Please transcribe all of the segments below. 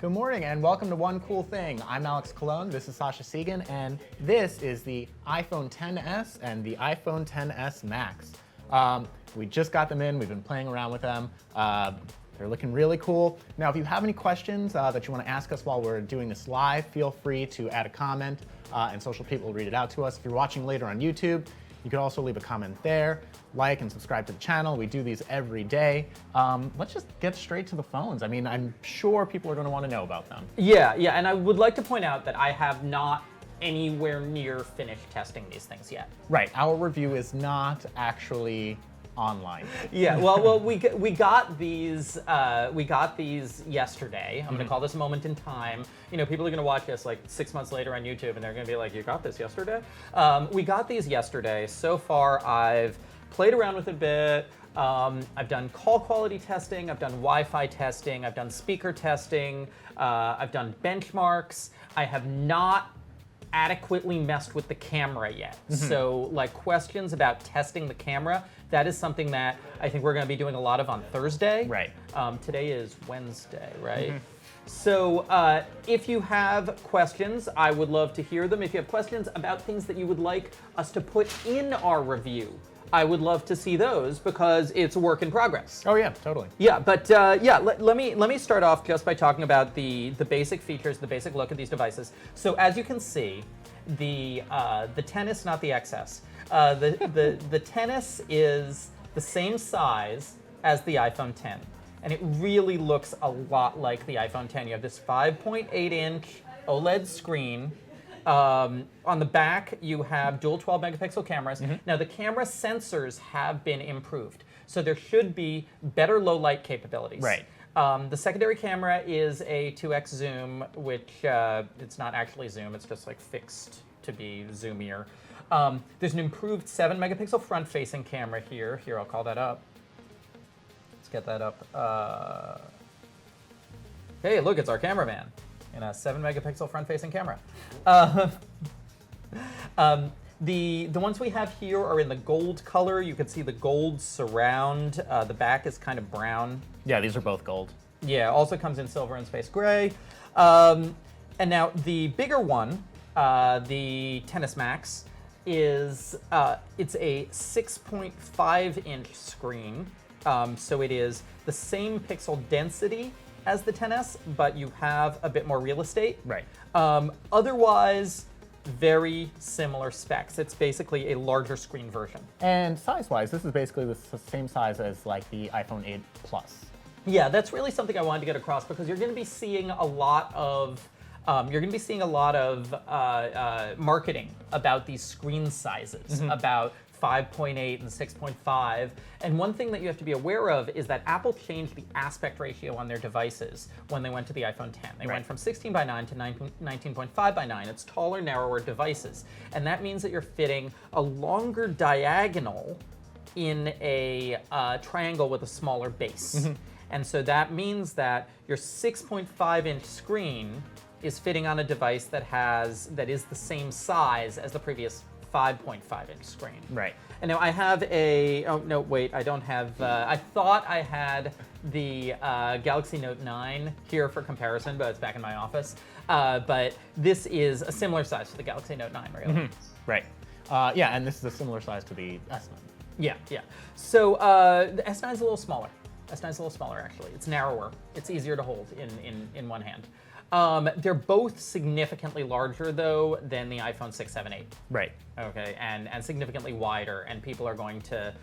Good morning and welcome to One Cool Thing. I'm Alex Colon, this is Sasha Segan, and this is the iPhone XS and the iPhone XS Max. We just got them in, we've been playing around with them. They're looking really cool. Now, if you have any questions that you want to ask us while we're doing this live, feel free to add a comment and Social People will read it out to us. If you're watching later on YouTube, you can also leave a comment there. Like and subscribe to the channel. We do these every day. Let's just get straight to the phones. I mean, I'm sure people are going to want to know about them. Yeah, and I would like to point out that I have not anywhere near finished testing these things yet. Right, our review is not actually online. Yeah, well, we got these yesterday. I'm going to call this a moment in time. You know, people are going to watch this like 6 months later on YouTube, and they're going to be like, "You got this yesterday?" We got these yesterday. So far, I've played around with it a bit. I've done call quality testing. I've done Wi-Fi testing. I've done speaker testing. I've done benchmarks. I have not adequately messed with the camera yet. So like questions about testing the camera, that is something that I think we're going to be doing a lot of on Thursday. Right. Today is Wednesday, right? So if you have questions, I would love to hear them. If you have questions about things that you would like us to put in our review, I would love to see those because it's a work in progress. Oh yeah, totally. Yeah, but let me start off just by talking about the basic features, the basic look of these devices. So as you can see, the XS, not the XS, the XS is the same size as the iPhone X, and it really looks a lot like the iPhone X. You have this 5.8-inch OLED screen. On the back, you have dual 12-megapixel cameras. Now, the camera sensors have been improved, so there should be better low-light capabilities. Right. The secondary camera is a 2x zoom, which it's not actually zoom, it's just like fixed to be zoomier. There's an improved 7-megapixel front-facing camera here. Here, I'll call that up. Let's get that up. Hey, look, it's our cameraman in a 7-megapixel front-facing camera. The ones we have here are in the gold color. You can see the gold surround. The back is kind of brown. Yeah, these are both gold. Yeah, also comes in silver and space gray. And now the bigger one, the XS Max, is it's a 6.5-inch screen. So it is the same pixel density as the XS, but you have a bit more real estate. Right. Otherwise, very similar specs. It's basically a larger screen version. And size-wise, this is basically the same size as like the iPhone 8 Plus. Yeah, that's really something I wanted to get across because you're going to be seeing a lot of marketing about these screen sizes, about 5.8 and 6.5. And one thing that you have to be aware of is that Apple changed the aspect ratio on their devices when they went to the iPhone X. They went from 16 by 9 to 19.5 by 9. It's taller, narrower devices. And that means that you're fitting a longer diagonal in a triangle with a smaller base. And so that means that your 6.5-inch screen is fitting on a device that is the same size as the previous 5.5-inch screen. Right. And now I have a, oh no, wait, I don't have, I thought I had the Galaxy Note 9 here for comparison, but it's back in my office. But this is a similar size to the Galaxy Note 9, really. Right. Yeah, and this is a similar size to the S9. Yeah. So the S9 is a little smaller. S9 is a little smaller, actually. It's narrower. It's easier to hold in one hand. They're both significantly larger, though, than the iPhone 6, 7, 8. Right. Okay, and significantly wider, and people are going to,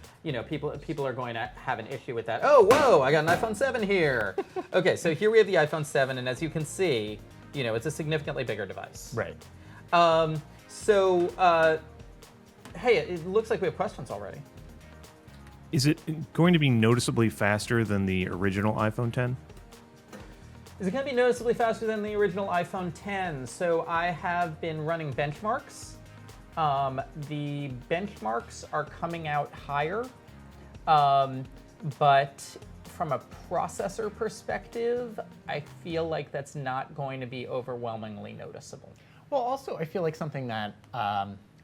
people are going to have an issue with that. Oh, whoa, I got an iPhone 7 here. Okay, so here we have the iPhone 7, and as you can see, it's a significantly bigger device. Right. Hey, it looks like we have questions already. Is it going to be noticeably faster than the original iPhone X? Is it going to be noticeably faster than the original iPhone X? So I have been running benchmarks. The benchmarks are coming out higher, but from a processor perspective, I feel like that's not going to be overwhelmingly noticeable. Well, also, I feel like something that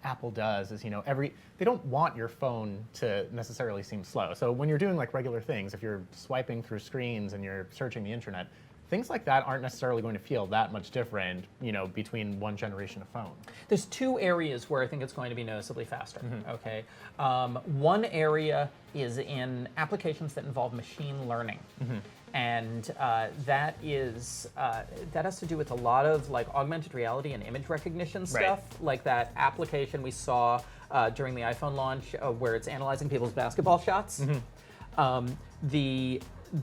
Apple does is, they don't want your phone to necessarily seem slow. So when you're doing like regular things, if you're swiping through screens and you're searching the internet, things like that aren't necessarily going to feel that much different, between one generation of phone. There's two areas where I think it's going to be noticeably faster. Okay, one area is in applications that involve machine learning, and that has to do with a lot of like augmented reality and image recognition stuff, like that application we saw during the iPhone launch where it's analyzing people's basketball shots.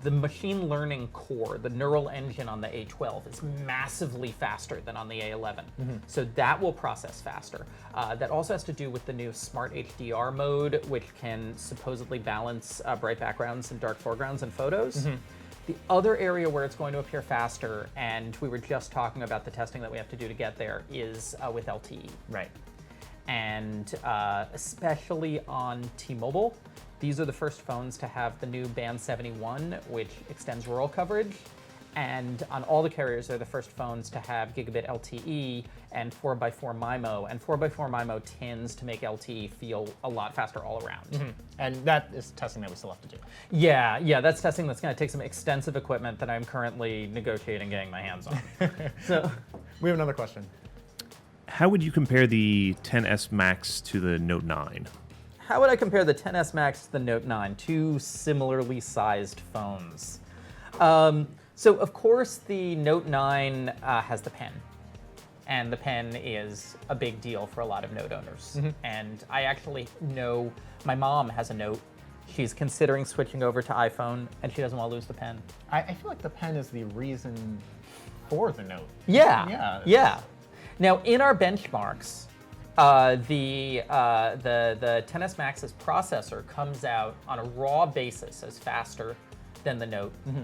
The machine learning core, the neural engine on the A12 is massively faster than on the A11. So that will process faster. That also has to do with the new Smart HDR mode, which can supposedly balance bright backgrounds and dark foregrounds in photos. The other area where it's going to appear faster, and we were just talking about the testing that we have to do to get there, is with LTE. Right. And especially on T-Mobile, these are the first phones to have the new Band 71, which extends rural coverage. And on all the carriers, they're the first phones to have gigabit LTE and 4x4 MIMO. And 4x4 MIMO tends to make LTE feel a lot faster all around. And that is testing that we still have to do. Yeah, that's testing that's going to take some extensive equipment that I'm currently negotiating getting my hands on. So We have another question. How would you compare the 10s Max to the Note 9? how would I compare the XS Max to the Note 9? Two similarly sized phones. So of course the Note 9 has the pen. And the pen is a big deal for a lot of Note owners. Mm-hmm. And I actually know my mom has a Note. She's considering switching over to iPhone, and she doesn't want to lose the pen. I feel like the pen is the reason for the Note. Yeah. Now, in our benchmarks, the XS Max's processor comes out on a raw basis as faster than the Note. Mm-hmm.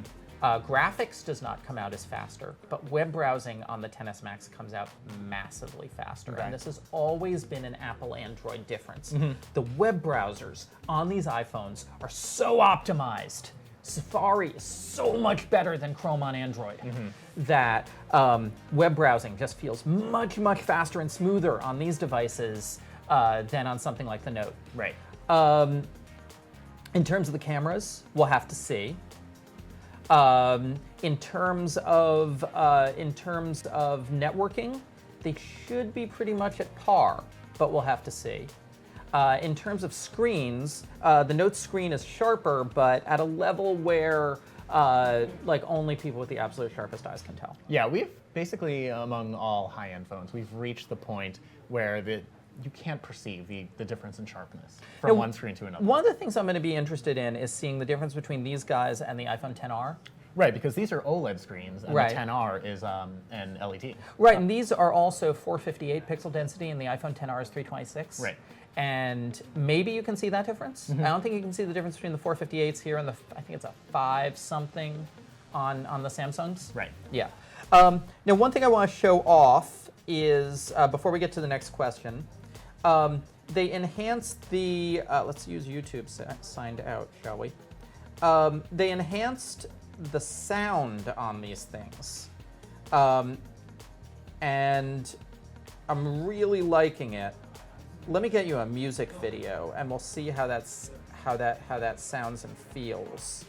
Graphics does not come out as faster, but web browsing on the XS Max comes out massively faster. Right. And this has always been an Apple-Android difference. Mm-hmm. The web browsers on these iPhones are so optimized. Safari is so much better than Chrome on Android that web browsing just feels much, much faster and smoother on these devices than on something like the Note. Right. In terms of the cameras, we'll have to see. In terms of networking, they should be pretty much at par, but we'll have to see. In terms of screens, the Note screen is sharper, but at a level where like only people with the absolute sharpest eyes can tell. Yeah, we've basically, among all high-end phones, we've reached the point where you can't perceive the difference in sharpness from one screen to another. One of the things I'm going to be interested in is seeing the difference between these guys and the iPhone XR. Right, because these are OLED screens, and right. the XR is an LED. Right, and these are also 458 pixel density, and the iPhone XR is 326. Right. And maybe you can see that difference. Mm-hmm. I don't think you can see the difference between the 458s here and I think it's a 5-something on the Samsungs. Right. Yeah. Now, one thing I want to show off is, before we get to the next question, they enhanced the, let's use YouTube signed out, shall we? They enhanced the sound on these things. And I'm really liking it. Let me get you a music video, and we'll see how that sounds and feels.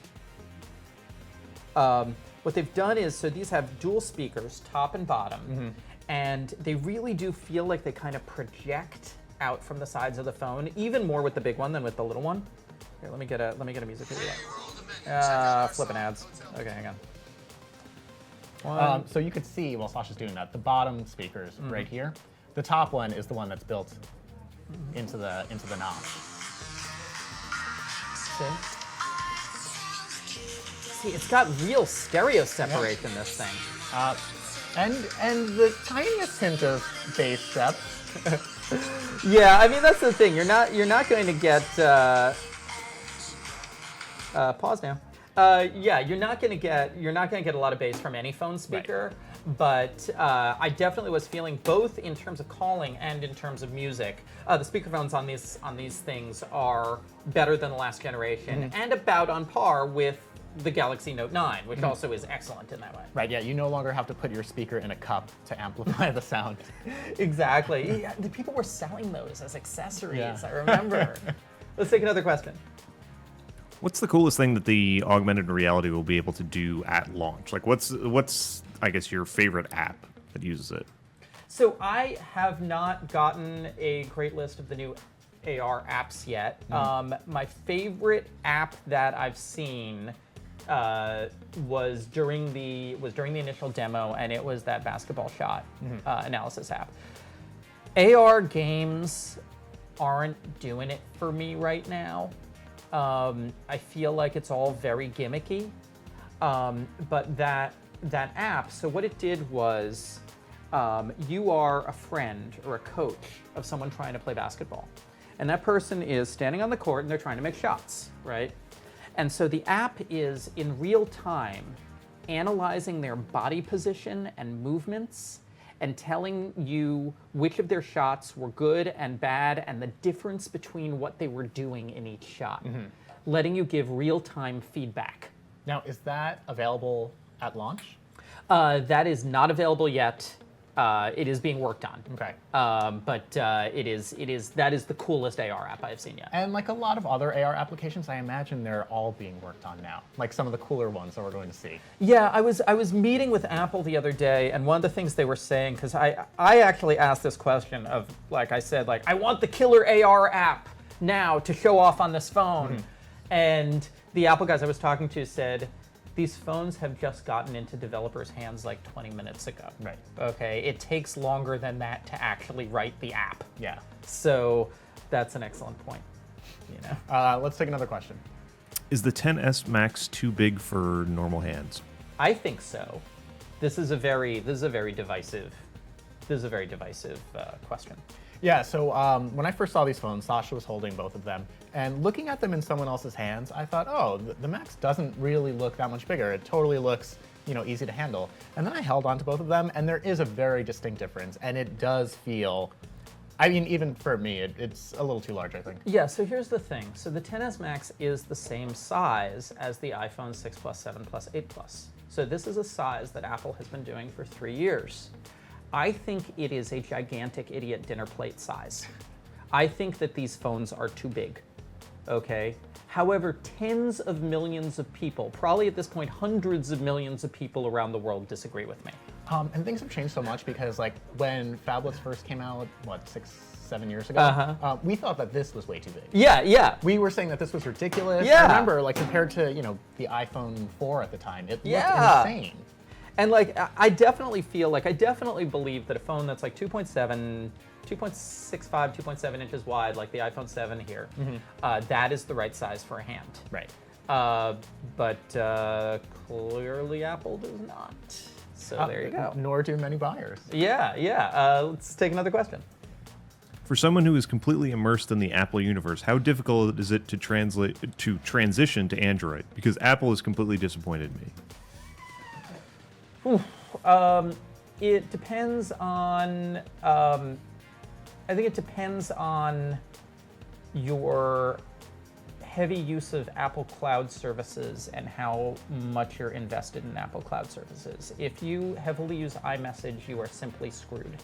What they've done is, so these have dual speakers, top and bottom, and they really do feel like they kind of project out from the sides of the phone, even more with the big one than with the little one. Here, let me get a music video. Flipping ads. Okay, hang on. So you could see while Sasha's doing that, the bottom speakers right here. The top one is the one that's built into the knob. See, it's got real stereo separation. Yeah. This thing. And the tiniest hint of bass depth. Yeah, I mean that's the thing. You're not going to get. Pause now. Yeah, you're not going to get a lot of bass from any phone speaker. Right. But I definitely was feeling both in terms of calling and in terms of music. The speakerphones on these things are better than the last generation and about on par with the Galaxy Note 9, which also is excellent in that way. Right, yeah, you no longer have to put your speaker in a cup to amplify the sound. Exactly. Yeah, the people were selling those as accessories, I remember. Let's take another question. What's the coolest thing that the augmented reality will be able to do at launch? Like, what's I guess your favorite app that uses it? So I have not gotten a great list of the new AR apps yet. My favorite app that I've seen was during the initial demo, and it was that basketball shot analysis app. AR games aren't doing it for me right now. I feel like it's all very gimmicky. But that app, so what it did was, you are a friend or a coach of someone trying to play basketball. And that person is standing on the court and they're trying to make shots, right? And so the app is in real time analyzing their body position and movements and telling you which of their shots were good and bad and the difference between what they were doing in each shot, letting you give real-time feedback. Now, is that available at launch? That is not available yet. It is being worked on. Okay. But that is the coolest AR app I've seen yet. And like a lot of other AR applications, I imagine they're all being worked on now. Like some of the cooler ones that we're going to see. Yeah, I was meeting with Apple the other day, and one of the things they were saying, because I actually asked this question of, like I said, like, I want the killer AR app now to show off on this phone. And the Apple guys I was talking to said, these phones have just gotten into developers' hands like 20 minutes ago. Right. Okay, it takes longer than that to actually write the app. Yeah. So that's an excellent point. You know. Let's take another question. Is the 10s Max too big for normal hands? I think so. This is a very divisive question. Yeah, so when I first saw these phones, Sasha was holding both of them. And looking at them in someone else's hands, I thought, oh, the Max doesn't really look that much bigger. It totally looks, easy to handle. And then I held onto both of them, and there is a very distinct difference. And it does feel, I mean, even for me, it's a little too large, I think. Yeah, so here's the thing. So the XS Max is the same size as the iPhone 6 Plus, 7 Plus, 8 Plus. So this is a size that Apple has been doing for 3 years. I think it is a gigantic idiot dinner plate size. I think that these phones are too big, okay? However, tens of millions of people, probably at this point hundreds of millions of people around the world disagree with me. And things have changed so much because like when phablets first came out, what, 6-7 years ago, we thought that this was way too big. Yeah. We were saying that this was ridiculous. Yeah. I remember, like compared to, the iPhone 4 at the time, it looked insane. And like, I definitely believe that a phone that's like 2.7, 2.65, 2.7 inches wide, like the iPhone 7 here, that is the right size for a hand. Right. But clearly Apple does not. So there you go. Nor do many buyers. Yeah. Let's take another question. For someone who is completely immersed in the Apple universe, how difficult is it to transition to Android? Because Apple has completely disappointed me. It depends on, I think it depends on your heavy use of Apple Cloud services and how much you're invested in Apple Cloud services. If you heavily use iMessage, you are simply screwed.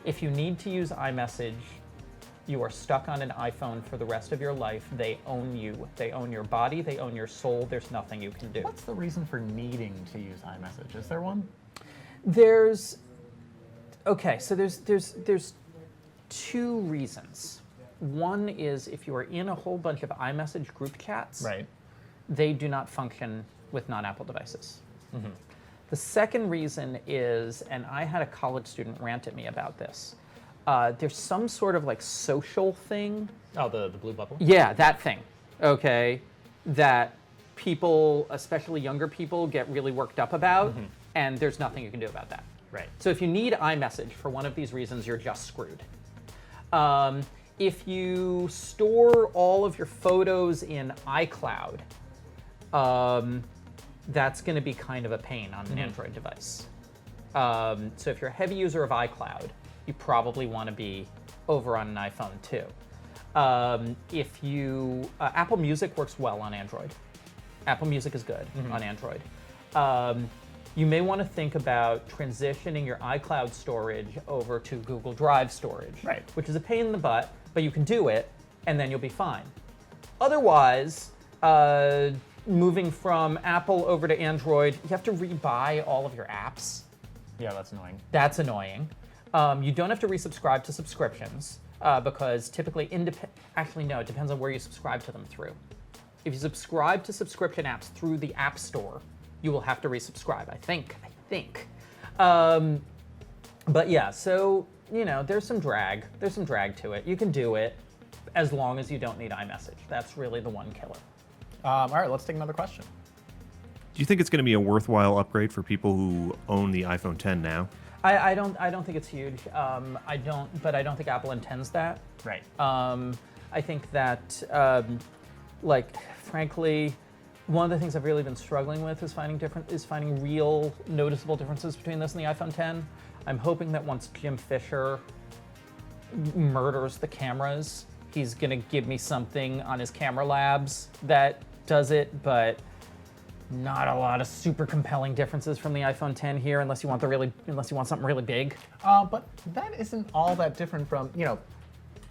If you need to use iMessage, you are stuck on an iPhone for the rest of your life. They own you. They own your body. They own your soul. There's nothing you can do. What's the reason for needing to use iMessage? Is there one? There's two reasons. One is if you are in a whole bunch of iMessage group chats, right, they do not function with non-Apple devices. The second reason is, and I had a college student rant at me about this, there's some sort of like social thing. Oh, the blue bubble? Yeah, that thing, okay, that people, especially younger people, get really worked up about, and there's nothing you can do about that. Right. So if you need iMessage for one of these reasons, you're just screwed. If you store all of your photos in iCloud, that's going to be kind of a pain on an Android device. So if you're a heavy user of iCloud, you probably want to be over on an iPhone too. Apple Music works well on Android. Apple Music is good on Android. You may want to think about transitioning your iCloud storage over to Google Drive storage, right, which is a pain in the butt, but you can do it, and then you'll be fine. Otherwise, moving from Apple over to Android, you have to rebuy all of your apps. Yeah, that's annoying. That's annoying. You don't have to resubscribe to subscriptions because typically, actually no, it depends on where you subscribe to them through. If you subscribe to subscription apps through the App Store, you will have to resubscribe, I think. But yeah, so, you know, there's some drag. There's some drag to it. You can do it as long as you don't need iMessage. That's really the one killer. All right, let's take another question. Do you think it's going to be a worthwhile upgrade for people who own the iPhone 10 now? I don't think it's huge. I don't think Apple intends that. Right. I think that, frankly, one of the things I've really been struggling with is finding real noticeable differences between this and the iPhone 10. I'm hoping that once Jim Fisher murders the cameras, he's gonna give me something on his camera labs that does it, but not a lot of super compelling differences from the iPhone 10 here, unless you want something really big. But that isn't all that different from, you know,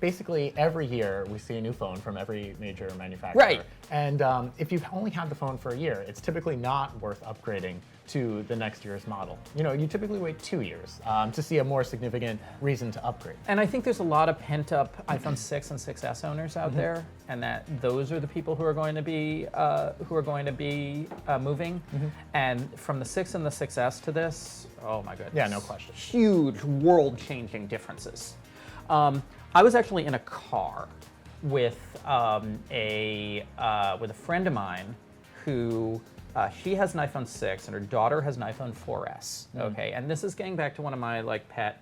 basically every year we see a new phone from every major manufacturer. Right. And if you've only had the phone for a year, it's typically not worth upgrading to the next year's model. You know, you typically wait 2 years to see a more significant reason to upgrade. And I think there's a lot of pent-up iPhone 6 and 6S owners out there, and that those are the people who are going to be moving. And from the 6 and the 6S to this, oh my goodness. Yeah, no question. Huge world-changing differences. I was actually in a car with a friend of mine who she has an iPhone 6 and her daughter has an iPhone 4S. Okay, and this is getting back to one of my like pet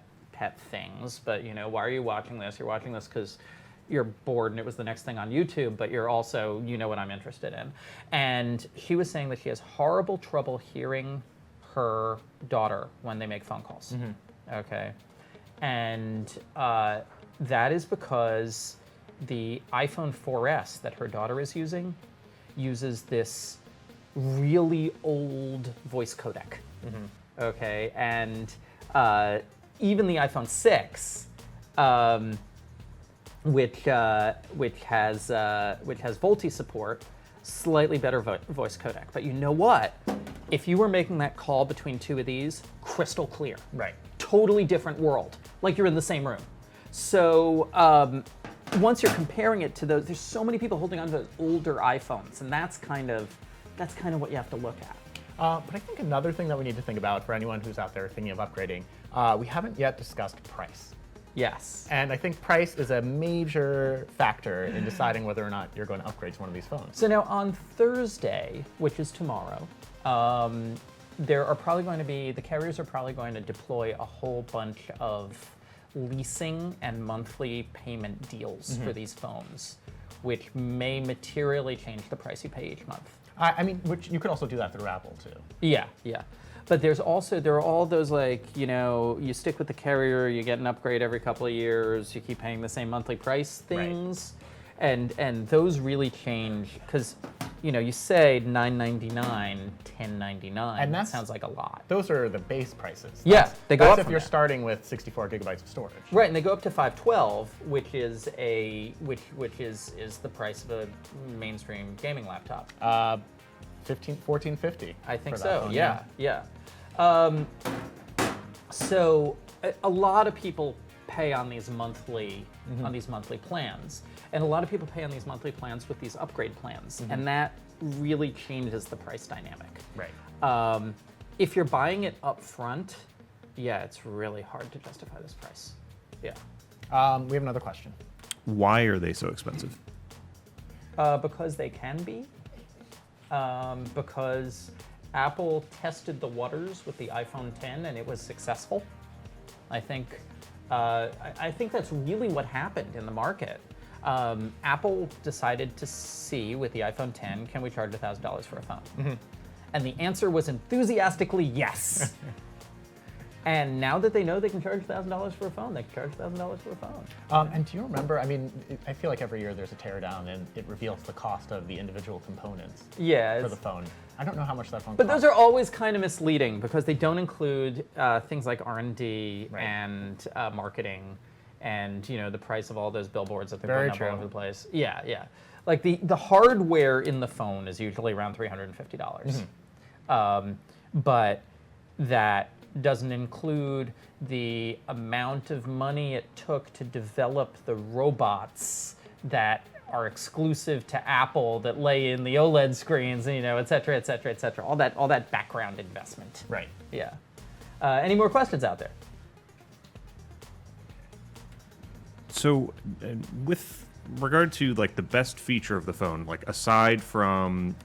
things. But you know, why are you watching this? You're watching this because you're bored and it was the next thing on YouTube. But you're also, you know, what I'm interested in. And she was saying that she has horrible trouble hearing her daughter when they make phone calls. Okay, and that is because the iPhone 4S that her daughter is using uses this really old voice codec. Okay, and even the iPhone 6, which has VoLTE support, slightly better voice codec. But you know what? If you were making that call between two of these, crystal clear. Right. Totally different world, like you're in the same room. So once you're comparing it to those, there's so many people holding on to older iPhones, and that's kind of what you have to look at. But I think another thing that we need to think about for anyone who's out there thinking of upgrading, we haven't yet discussed price. Yes. And I think price is a major factor in deciding whether or not you're going to upgrade to one of these phones. So now on Thursday, which is tomorrow, the carriers are probably going to deploy a whole bunch of leasing and monthly payment deals for these phones, which may materially change the price you pay each month. I mean, which you could also do that through Apple too. Yeah. But there are all those, like, you know, you stick with the carrier, you get an upgrade every couple of years, you keep paying the same monthly price things, and those really change because, you know, you say $9.99, $10.99, and that sounds like a lot. Those are the base prices. Yeah, they go up if from you're there. starting with 64 gigabytes of storage. Right, and they go up to 512, which is the price of a mainstream gaming laptop. $1450. I think for that so. phone, Yeah. So a lot of people pay on these monthly plans, and a lot of people pay on these monthly plans with these upgrade plans, and that really changes the price dynamic. Right. If you're buying it up front, yeah, it's really hard to justify this price. Yeah. We have another question. Why are they so expensive? Because they can be. Because Apple tested the waters with the iPhone 10 and it was successful. I think that's really what happened in the market. Apple decided to see with the iPhone 10, can we charge $1,000 for a phone? And the answer was enthusiastically yes. And now that they know they can charge $1,000 for a phone, they can charge $1,000 for a phone. And do you remember, I mean, I feel like every year there's a teardown and it reveals the cost of the individual components for the phone. I don't know how much that phone But costs. those are always kind of misleading because they don't include things like R&D and marketing and, you know, the price of all those billboards that they're putting up all over the place. Yeah. Like the hardware in the phone is usually around $350. But that doesn't include the amount of money it took to develop the robots that are exclusive to Apple that lay in the OLED screens, you know, et cetera, et cetera, et cetera. All that background investment. Right. Yeah. Any more questions out there? So, with regard to like the best feature of the phone, like aside from,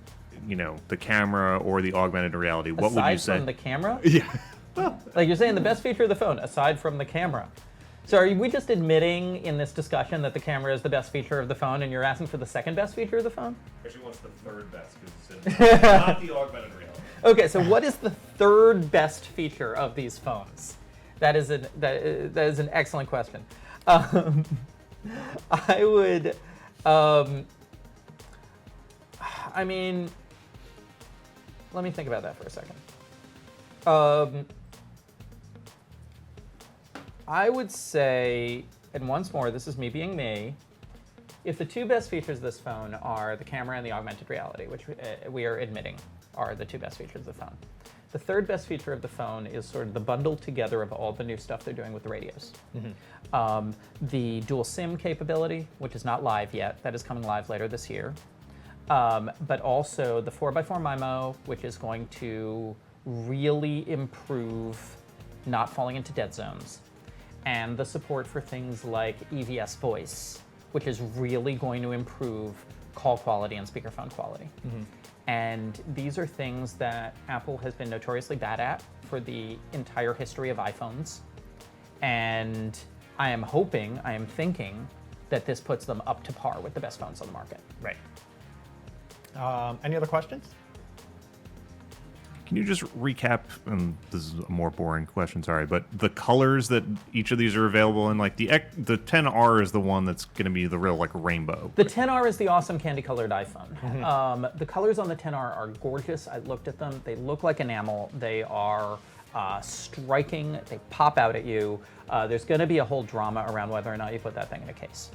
you know, the camera or the augmented reality, what would you Aside say? from the camera? Yeah. Like you're saying the best feature of the phone, aside from the camera. So are we just admitting in this discussion that the camera is the best feature of the phone, and you're asking for the second best feature of the phone? Actually, what's the third best? Because not the augmented reality. Okay, so what is the third best feature of these phones? That is an excellent question. I would, I mean, let me think about that for a second. I would say, and once more, this is me being me, if the two best features of this phone are the camera and the augmented reality, which we are admitting are the two best features of the phone, the third best feature of the phone is sort of the bundled together of all the new stuff they're doing with the radios. The dual SIM capability, which is not live yet, that is coming live later this year. But also the 4x4 MIMO, which is going to really improve not falling into dead zones. And the support for things like EVS voice, which is really going to improve call quality and speakerphone quality. And these are things that Apple has been notoriously bad at for the entire history of iPhones. And I am thinking that this puts them up to par with the best phones on the market. Right. Any other questions? Can you just recap, and this is a more boring question, sorry, but the colors that each of these are available in? Like the 10R is the one that's going to be the real like rainbow. The 10R is the awesome candy-colored iPhone. The colors on the 10R are gorgeous. I looked at them. They look like enamel. They are striking. They pop out at you. There's going to be a whole drama around whether or not you put that thing in a case.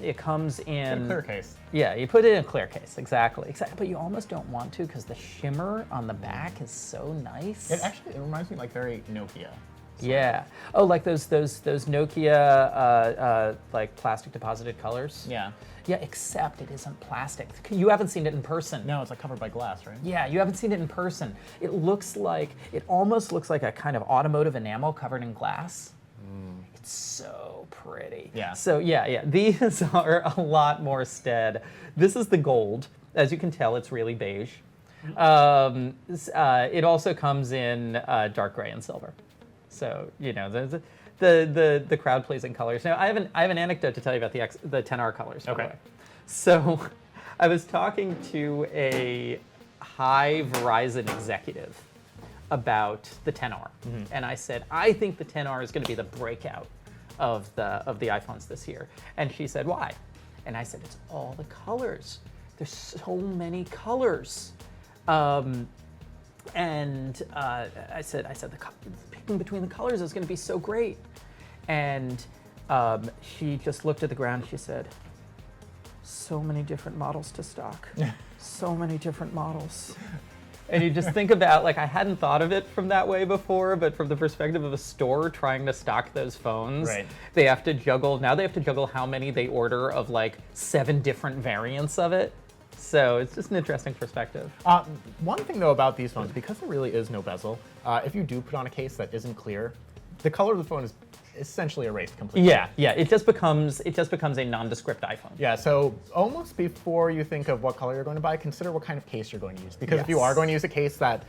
It comes in a clear case. Yeah, you put it in a clear case, exactly. But you almost don't want to because the shimmer on the back is so nice. It reminds me like very Nokia. Yeah. Oh, like those Nokia like plastic deposited colors. Yeah. Yeah, except it isn't plastic. You haven't seen it in person. No, it's like covered by glass, right? Yeah, you haven't seen it in person. It almost looks like a kind of automotive enamel covered in glass. It's so pretty. Yeah. So yeah, these are a lot more stead. This is the gold. As you can tell, it's really beige. It also comes in dark gray and silver. So you know the crowd pleasing colors. Now I have an anecdote to tell you about the 10R colors. By the way. So I was talking to a high Verizon executive about the 10R, and I said, I think the 10R is going to be the breakout of the iPhones this year. And she said, why? And I said, it's all the colors. There's so many colors. And I said picking between the colors is going to be so great. And she just looked at the ground. She said, so many different models to stock. So many different models. And you just think about, like, I hadn't thought of it from that way before, but from the perspective of a store trying to stock those phones, right. They have to juggle how many they order of like 7 different variants of it. So it's just an interesting perspective. One thing though about these phones, because there really is no bezel, if you do put on a case that isn't clear, the color of the phone is essentially erased completely. Yeah, it just becomes a nondescript iPhone. Yeah, so almost before you think of what color you're going to buy, consider what kind of case you're going to use. Because if you are going to use a case that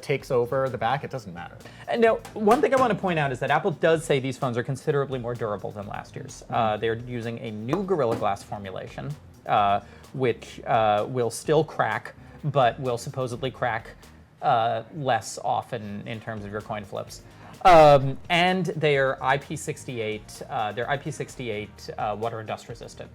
takes over the back, it doesn't matter. And now, one thing I want to point out is that Apple does say these phones are considerably more durable than last year's. They're using a new Gorilla Glass formulation, which will still crack, but will supposedly crack less often in terms of your coin flips. And they're IP68. They're IP68 water and dust resistant.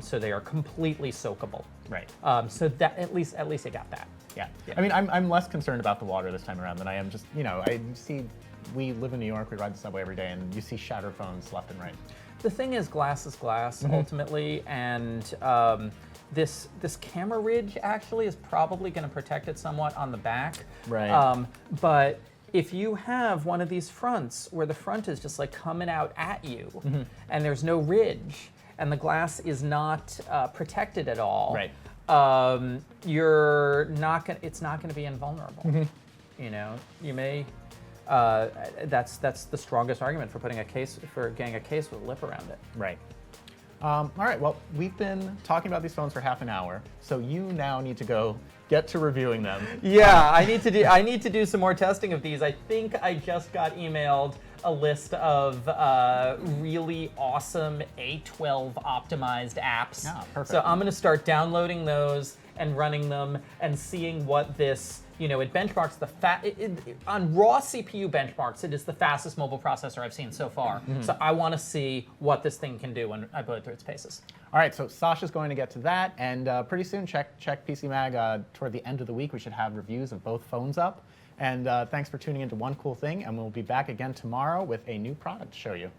So they are completely soakable. Right. So that at least it got that. Yeah. I mean, I'm less concerned about the water this time around than I am just, I see, we live in New York, we ride the subway every day, and you see shattered phones left and right. The thing is, glass is glass ultimately, and this camera ridge actually is probably going to protect it somewhat on the back. Right. But if you have one of these fronts where the front is just like coming out at you, and there's no ridge, and the glass is not protected at all, Right. You're not gonna. It's not going to be invulnerable. You know, you may. That's the strongest argument for getting a case with a lip around it. Right. All right, well, we've been talking about these phones for half an hour, so you now need to go get to reviewing them. Yeah, I need to do some more testing of these. I think I just got emailed a list of really awesome A12 optimized apps. Ah, perfect. So I'm going to start downloading those and running them and seeing what this, it benchmarks on raw CPU benchmarks, it is the fastest mobile processor I've seen so far. So I want to see what this thing can do when I put it through its paces. All right, so Sasha's going to get to that, and pretty soon, check PC Mag. Toward the end of the week, we should have reviews of both phones up. And thanks for tuning into One Cool Thing, and we'll be back again tomorrow with a new product to show you.